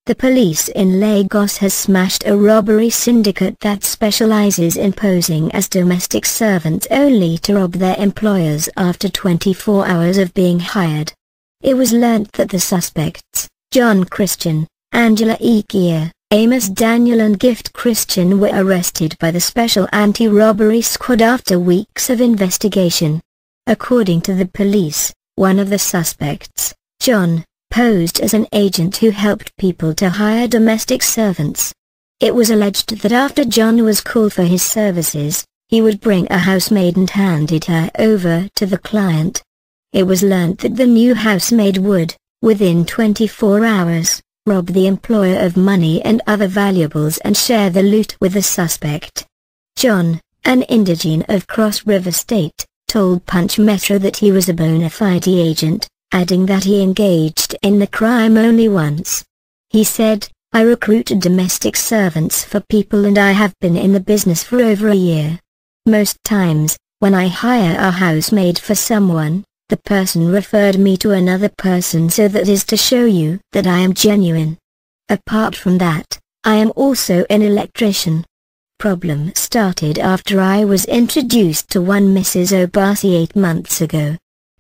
The police in Lagos has smashed a robbery syndicate that specializes in posing as domestic servants only to rob their employers after 24 hours of being hired. It was learnt that the suspects, John Christian, Angela Ekere, Amos Daniel and Gift Christian, were arrested by the Special Anti-Robbery Squad after weeks of investigation. According to the police, one of the suspects, John, posed as an agent who helped people to hire domestic servants. It was alleged that after John was called for his services, he would bring a housemaid and handed her over to the client. It was learnt that the new housemaid would, within 24 hours, rob the employer of money and other valuables and share the loot with the suspect. John, an indigene of Cross River State, told Punch Metro that he was a bona fide agent, adding that he engaged in the crime only once. He said, "I recruit domestic servants for people and I have been in the business for over a year. Most times, when I hire a housemaid for someone, the person referred me to another person, so that is to show you that I am genuine. Apart from that, I am also an electrician." Problem started after I was introduced to one Mrs. Obasi 8 months ago.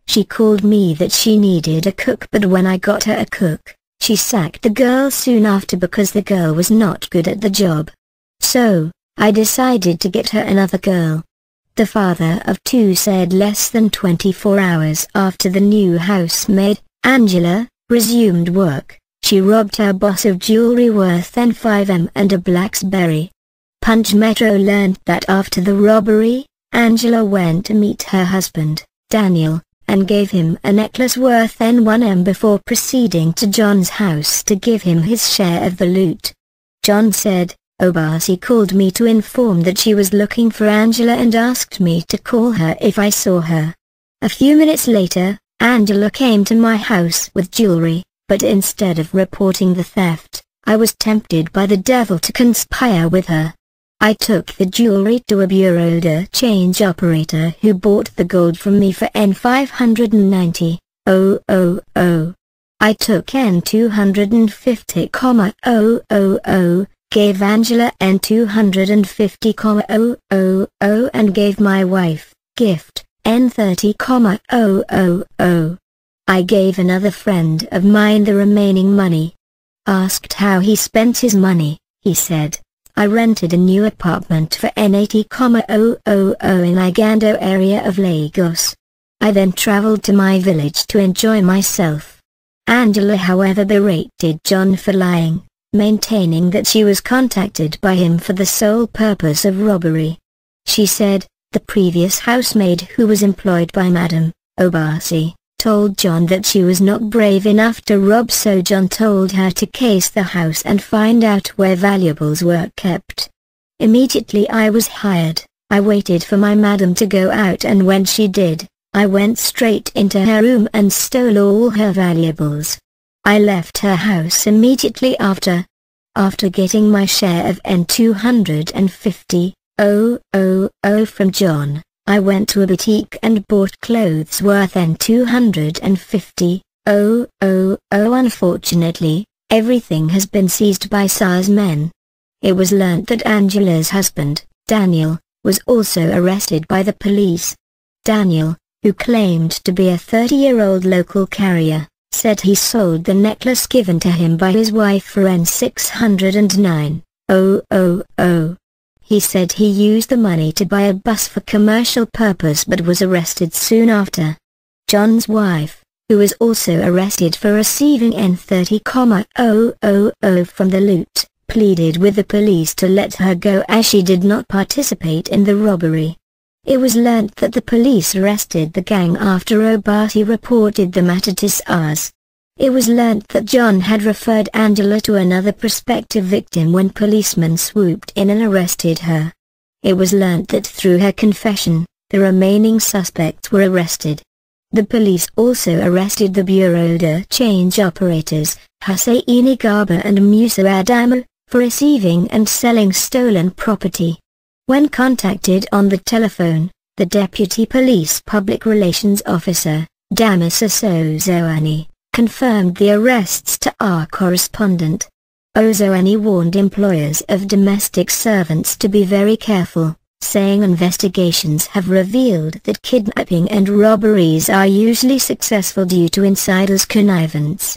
She called me that she needed a cook, but when I got her a cook, she sacked the girl soon after because the girl was not good at the job. So, I decided to get her another girl. The father of two said less than 24 hours after the new housemaid, Angela, resumed work, she robbed her boss of jewelry worth $5M and a Blackberry. Punch Metro learned that after the robbery, Angela went to meet her husband, Daniel, and gave him a necklace worth $1M before proceeding to John's house to give him his share of the loot. John said, "Obasi called me to inform that she was looking for Angela and asked me to call her if I saw her. A few minutes later, Angela came to my house with jewelry, but instead of reporting the theft, I was tempted by the devil to conspire with her. I took the jewelry to a bureau de change operator who bought the gold from me for $590,000. I took $250,000, gave Angela $250,000 and gave my wife, Gift, $30,000. I gave another friend of mine the remaining money." Asked how he spent his money, he said, "I rented a new apartment for $80,000 in Igando area of Lagos. I then traveled to my village to enjoy myself." Angela however berated John for lying, maintaining that she was contacted by him for the sole purpose of robbery. She said, the previous housemaid who was employed by Madam Obasi, told John that she was not brave enough to rob, so John told her to case the house and find out where valuables were kept. "Immediately I was hired, I waited for my madam to go out, and when she did, I went straight into her room and stole all her valuables. I left her house immediately after. After getting my share of $250,000 from John, I went to a boutique and bought clothes worth $250,000. Unfortunately, everything has been seized by SARS men." It was learnt that Angela's husband, Daniel, was also arrested by the police. Daniel, who claimed to be a 30-year-old local carrier, said he sold the necklace given to him by his wife for $609,000. He said he used the money to buy a bus for commercial purpose but was arrested soon after. John's wife, who was also arrested for receiving $30,000 from the loot, pleaded with the police to let her go as she did not participate in the robbery. It was learnt that the police arrested the gang after Obasi reported the matter to SARS. It was learnt that John had referred Angela to another prospective victim when policemen swooped in and arrested her. It was learnt that through her confession, the remaining suspects were arrested. The police also arrested the bureau de change operators, Husseini Garba and Musa Adamu, for receiving and selling stolen property. When contacted on the telephone, the Deputy Police Public Relations Officer, Damisa Sozoani, confirmed the arrests to our correspondent. Ozoni warned employers of domestic servants to be very careful, saying investigations have revealed that kidnapping and robberies are usually successful due to insiders' connivance.